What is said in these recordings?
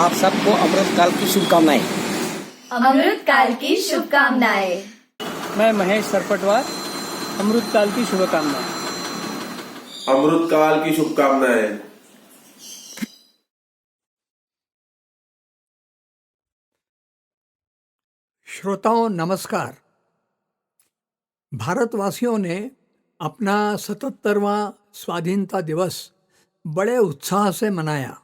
आप सबको अमृत काल की शुभकामनाएं। अमृत काल की शुभकामनाएं। मैं महेश सरपटवार, अमृत काल की शुभकामनाएं। अमृत काल की शुभकामनाएं। श्रोताओं नमस्कार। भारतवासियों ने अपना 77वां स्वाधीनता दिवस बड़े उत्साह से मनाया।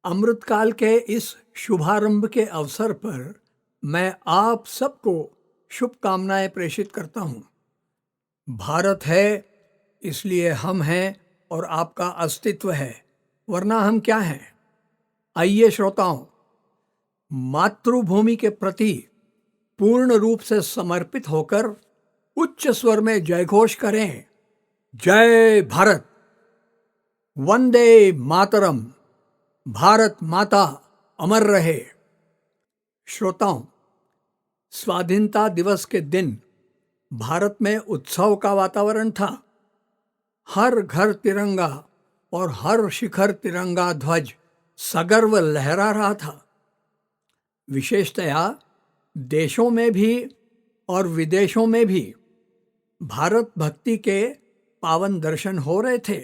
अमृतकाल के इस शुभारंभ के अवसर पर मैं आप सबको शुभकामनाएं प्रेषित करता हूं। भारत है इसलिए हम हैं और आपका अस्तित्व है, वरना हम क्या हैं। आइए श्रोताओं, मातृभूमि के प्रति पूर्ण रूप से समर्पित होकर उच्च स्वर में जयघोष करें। जय भारत, वंदे मातरम, भारत माता अमर रहे। श्रोताओं, स्वाधीनता दिवस के दिन भारत में उत्सव का वातावरण था। हर घर तिरंगा और हर शिखर तिरंगा ध्वज सगर्व लहरा रहा था। विशेषतया देशों में भी और विदेशों में भी भारत भक्ति के पावन दर्शन हो रहे थे।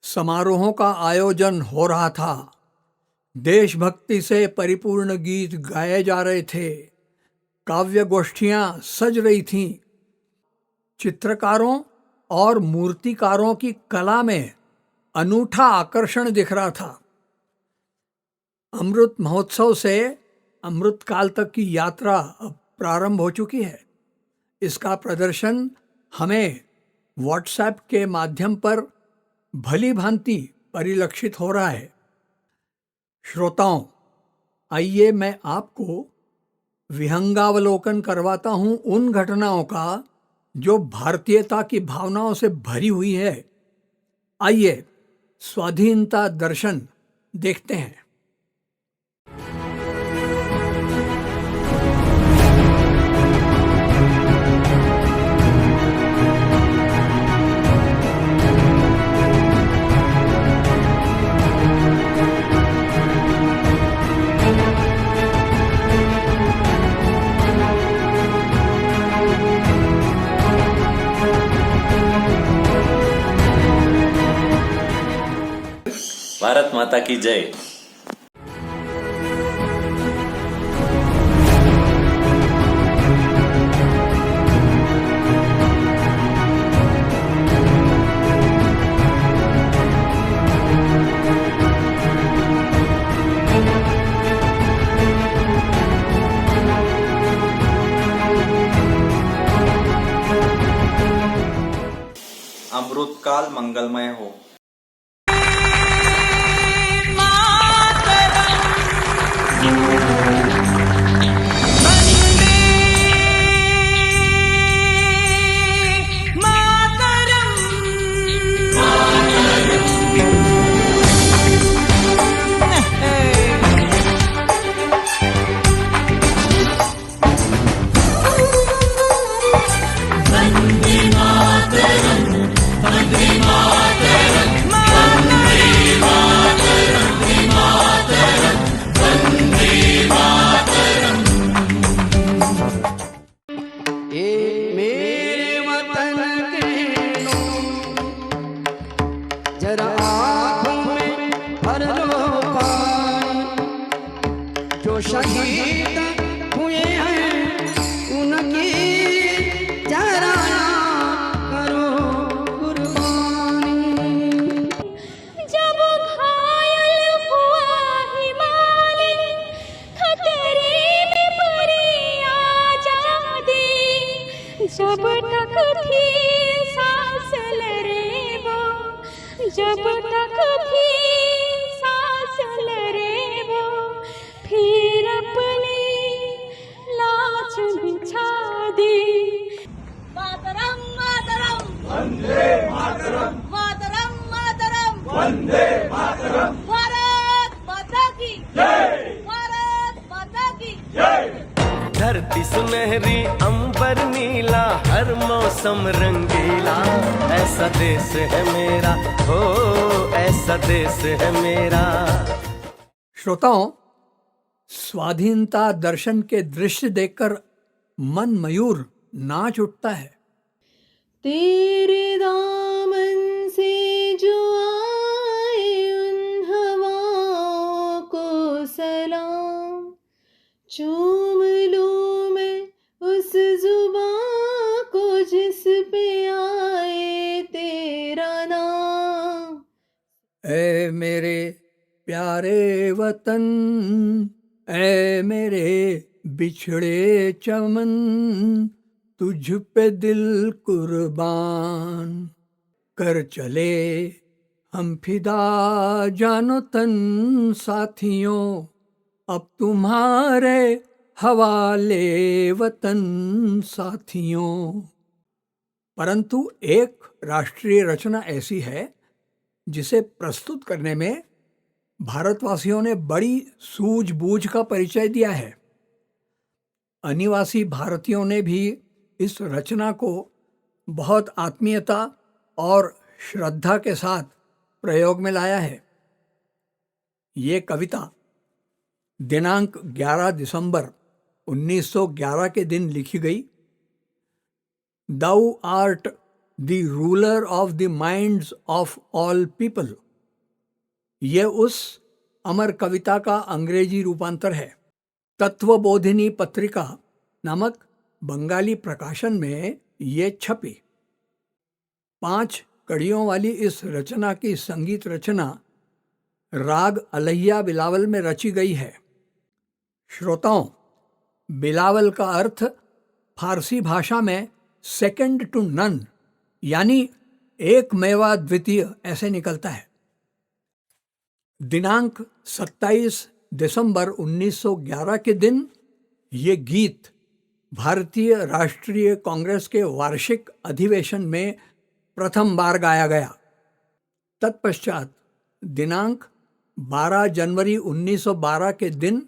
समारोहों का आयोजन हो रहा था। देशभक्ति से परिपूर्ण गीत गाए जा रहे थे। काव्य गोष्ठियां सज रही थीं। चित्रकारों और मूर्तिकारों की कला में अनूठा आकर्षण दिख रहा था। अमृत महोत्सव से अमृत काल तक की यात्रा अब प्रारंभ हो चुकी है। इसका प्रदर्शन हमें व्हाट्सएप के माध्यम पर भली भांति परिलक्षित हो रहा है। श्रोताओं, आइए मैं आपको विहंगावलोकन करवाता हूं उन घटनाओं का जो भारतीयता की भावनाओं से भरी हुई है। आइए स्वाधीनता दर्शन देखते हैं। भारत माता की जय। अमृत काल मंगलमय हो। जरा आँखों में भर लो पानी, जो शहीद हुए हैं उनकी जरा करो कुर्बानी। जब घायल हुआ हिमालय, खतरे में पड़ी आजादी, जब तक थी सांस ले रे वो, जब तक भी सांस ले रे वो, फिर अपनी लाज बिछा दी। मातरम मातरम वंदे मातरम, मातरम मातरम वंदे मातरम। भारत माता की जय, भारत माता की जय। धरती सुनहरी अंबर नीला, हर मौसम रंगीला, ऐसा देश है मेरा, हो ऐसा देश है मेरा। श्रोताओं, स्वाधीनता दर्शन के दृश्य देखकर मन मयूर नाच उठता है। तेरे दामन से जो आए उन हवाओं को सलाम, चूम लूं मैं उस जुबां को जिस पे आए तेरा नाम। ऐ मेरे प्यारे वतन, ऐ मेरे बिछड़े चमन, तुझ पे दिल कुर्बान कर चले हम फिदा जानो तन साथियों, अब तुम्हारे हवाले वतन साथियों। परंतु एक राष्ट्रीय रचना ऐसी है जिसे प्रस्तुत करने में भारतवासियों ने बड़ी सूझबूझ का परिचय दिया है। अनिवासी भारतीयों ने भी इस रचना को बहुत आत्मीयता और श्रद्धा के साथ प्रयोग में लाया है। ये कविता दिनांक 11 दिसंबर 1911 के दिन लिखी गई। Thou art the ruler of the minds of all people, ये उस अमर कविता का अंग्रेजी रूपांतर है। तत्वबोधिनी पत्रिका नामक बंगाली प्रकाशन में ये छपी। 5 कड़ियों वाली इस रचना की संगीत रचना राग अलैया बिलावल में रची गई है। श्रोताओं, बिलावल का अर्थ फारसी भाषा में सेकंड टू नन यानी एक मेवा द्वितीय ऐसे निकलता है। दिनांक 27 दिसंबर 1911 के दिन ये गीत भारतीय राष्ट्रीय कांग्रेस के वार्षिक अधिवेशन में प्रथम बार गाया गया। तत्पश्चात दिनांक 12 जनवरी 1912 के दिन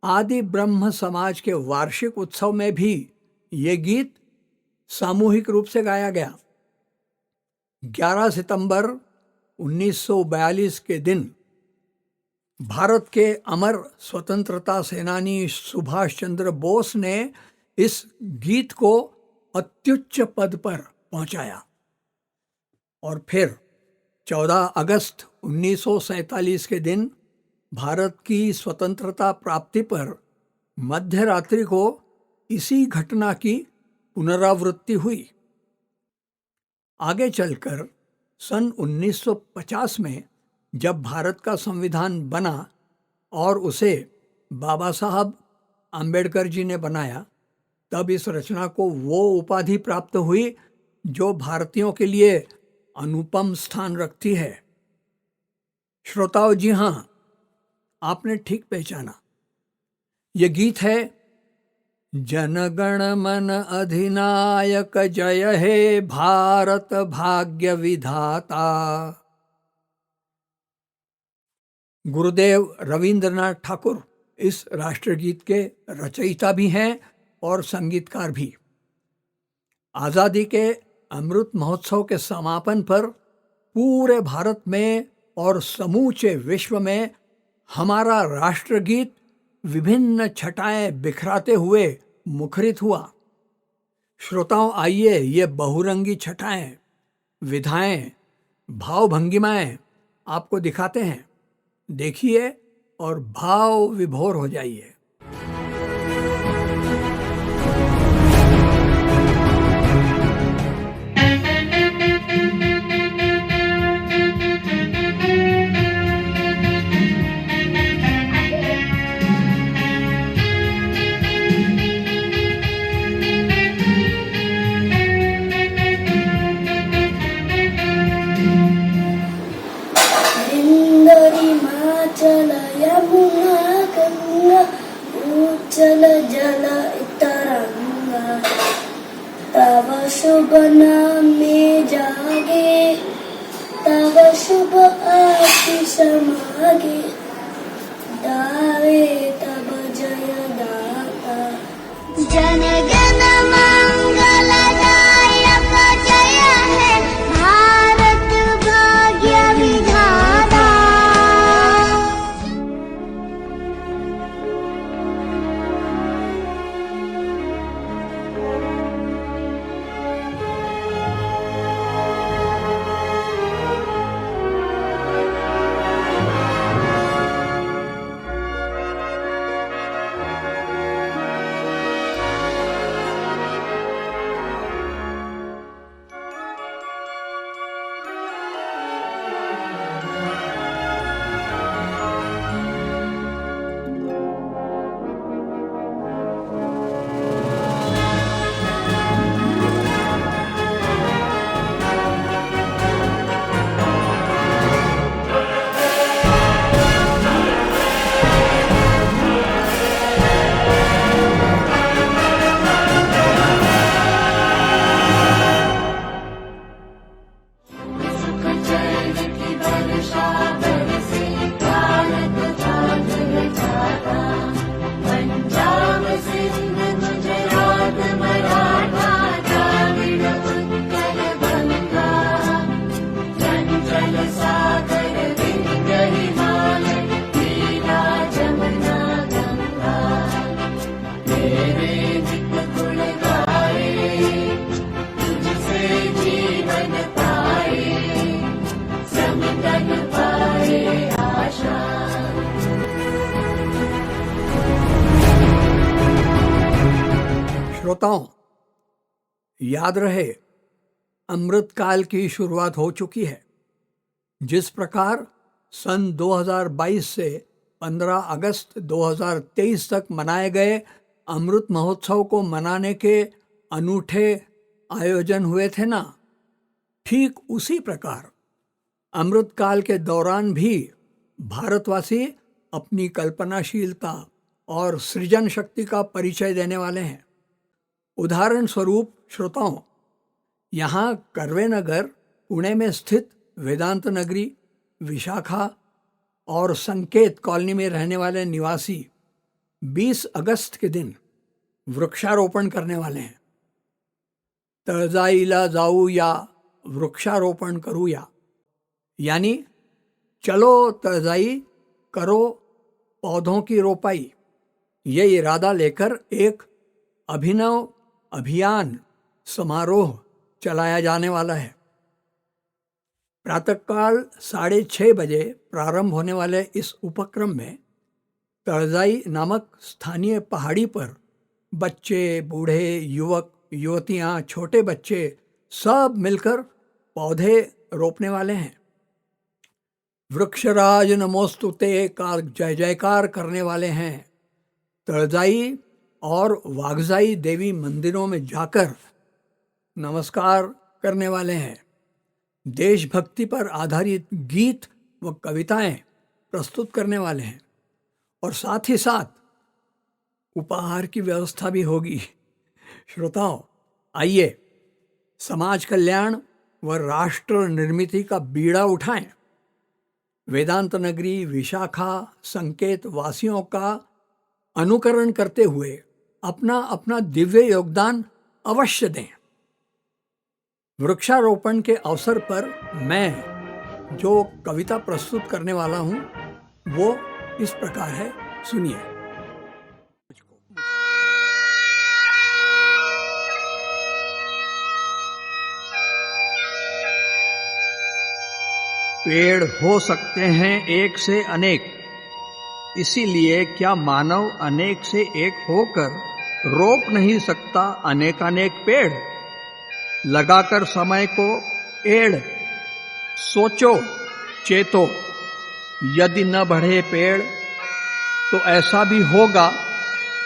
आदि ब्रह्म समाज के वार्षिक उत्सव में भी ये गीत सामूहिक रूप से गाया गया। 11 सितंबर 1942 के दिन भारत के अमर स्वतंत्रता सेनानी सुभाष चंद्र बोस ने इस गीत को अत्युच्च पद पर पहुंचाया और फिर 14 अगस्त 1947 के दिन भारत की स्वतंत्रता प्राप्ति पर मध्य रात्रि को इसी घटना की पुनरावृत्ति हुई। आगे चलकर सन 1950 में जब भारत का संविधान बना और उसे बाबा साहब आम्बेडकर जी ने बनाया, तब इस रचना को वो उपाधि प्राप्त हुई जो भारतीयों के लिए अनुपम स्थान रखती है। श्रोताओं, जी हाँ, आपने ठीक पहचाना, ये गीत है जनगण मन अधिनायक जय हे भारत भाग्य विधाता। गुरुदेव रविंद्रनाथ ठाकुर इस राष्ट्रगीत के रचयिता भी हैं और संगीतकार भी। आज़ादी के अमृत महोत्सव के समापन पर पूरे भारत में और समूचे विश्व में हमारा राष्ट्रगीत विभिन्न छटाएं बिखराते हुए मुखरित हुआ। श्रोताओं, आइए ये बहुरंगी छटाएं, विधाएं, भाव भंगिमाएं आपको दिखाते हैं। देखिए और भाव विभोर हो जाइए। चल यमुना गंगा उज्जल जल तरंगा, तव शुभ नाम में जागे, तव शुभ आशीष मागे, गावे तब जय गाता। जनगण मंगलदायक जय है भारत भाग्य विधाता। श्रोताओं, याद रहे अमृत काल की शुरुआत हो चुकी है। जिस प्रकार सन 2022 से 15 अगस्त 2023 तक मनाए गए अमृत महोत्सव को मनाने के अनूठे आयोजन हुए थे ना, ठीक उसी प्रकार अमृत काल के दौरान भी भारतवासी अपनी कल्पनाशीलता और सृजन शक्ति का परिचय देने वाले हैं। उदाहरण स्वरूप श्रोताओं, यहाँ कर्वे नगर पुणे में स्थित वेदांत नगरी, विशाखा और संकेत कॉलोनी में रहने वाले निवासी 20 अगस्त के दिन वृक्षारोपण करने वाले हैं। तळजाईला जाऊ या वृक्षारोपण करूया, यानी चलो तळजाई करो पौधों की रोपाई, ये इरादा लेकर एक अभिनव अभियान समारोह चलाया जाने वाला है। प्रातःकाल 6:30 बजे प्रारंभ होने वाले इस उपक्रम में तळजाई नामक स्थानीय पहाड़ी पर बच्चे, बूढ़े, युवक, युवतियां, छोटे बच्चे सब मिलकर पौधे रोपने वाले हैं। वृक्षराज नमोस्तुते का जय जयकार करने वाले हैं। तळजाई और वागजाई देवी मंदिरों में जाकर नमस्कार करने वाले हैं। देशभक्ति पर आधारित गीत व कविताएं प्रस्तुत करने वाले हैं और साथ ही साथ उपहार की व्यवस्था भी होगी। श्रोताओं, आइए समाज कल्याण व राष्ट्र निर्मिति का बीड़ा उठाएं। वेदांत नगरी, विशाखा, संकेत वासियों का अनुकरण करते हुए अपना अपना दिव्य योगदान अवश्य दें। वृक्षारोपण के अवसर पर मैं जो कविता प्रस्तुत करने वाला हूं वो इस प्रकार है, सुनिए। पेड़ हो सकते हैं एक से अनेक, इसीलिए क्या मानव अनेक से एक होकर रोप नहीं सकता अनेकानेक पेड़? लगाकर समय को एड़, सोचो चेतो, यदि न बढ़े पेड़ तो ऐसा भी होगा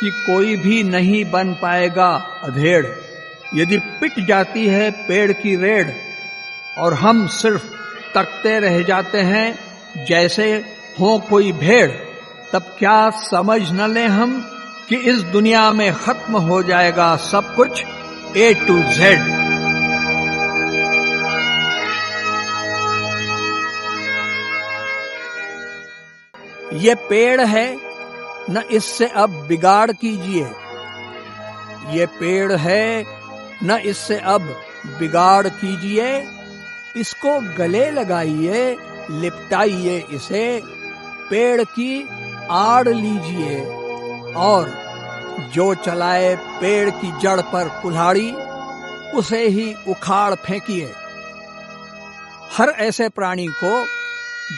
कि कोई भी नहीं बन पाएगा अधेड़। यदि पिट जाती है पेड़ की रेड़ और हम सिर्फ तकते रह जाते हैं जैसे हो कोई भेड़, तब क्या समझ न लें हम कि इस दुनिया में खत्म हो जाएगा सब कुछ A to Z। ये पेड़ है न इससे अब बिगाड़ कीजिए, ये पेड़ है न इससे अब बिगाड़ कीजिए, इसको गले लगाइए, लिपटाइए इसे, पेड़ की आड़ लीजिए और जो चलाए पेड़ की जड़ पर कुल्हाड़ी उसे ही उखाड़ फेंकिए। हर ऐसे प्राणी को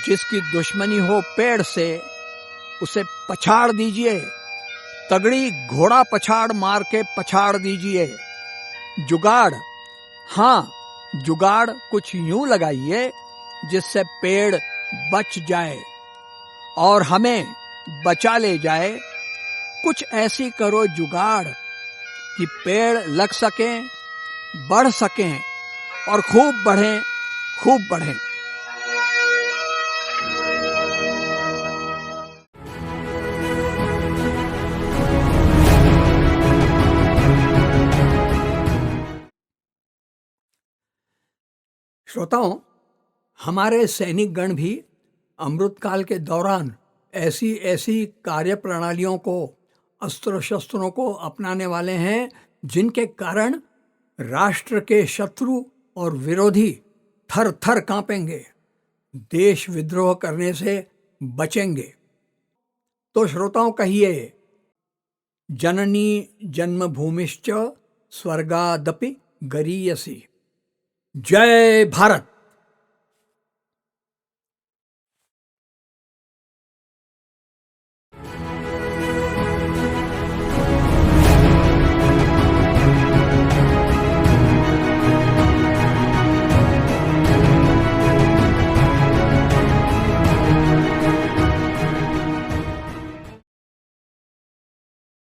जिसकी दुश्मनी हो पेड़ से उसे पछाड़ दीजिए, तगड़ी घोड़ा पछाड़ मार के पछाड़ दीजिए। जुगाड़, हाँ जुगाड़ कुछ यूं लगाइए जिससे पेड़ बच जाए और हमें बचा ले जाए। कुछ ऐसी करो जुगाड़ कि पेड़ लग सकें, बढ़ सकें और खूब बढ़ें, खूब बढ़ें। श्रोताओं, हमारे सैनिक गण भी अमृतकाल के दौरान ऐसी ऐसी कार्य प्रणालियों को, अस्त्र शस्त्रों को अपनाने वाले हैं जिनके कारण राष्ट्र के शत्रु और विरोधी थर थर कांपेंगे, देश विद्रोह करने से बचेंगे। तो श्रोताओं कहिए, जननी जन्मभूमिश्च स्वर्गादपि गरीयसी। जय भारत।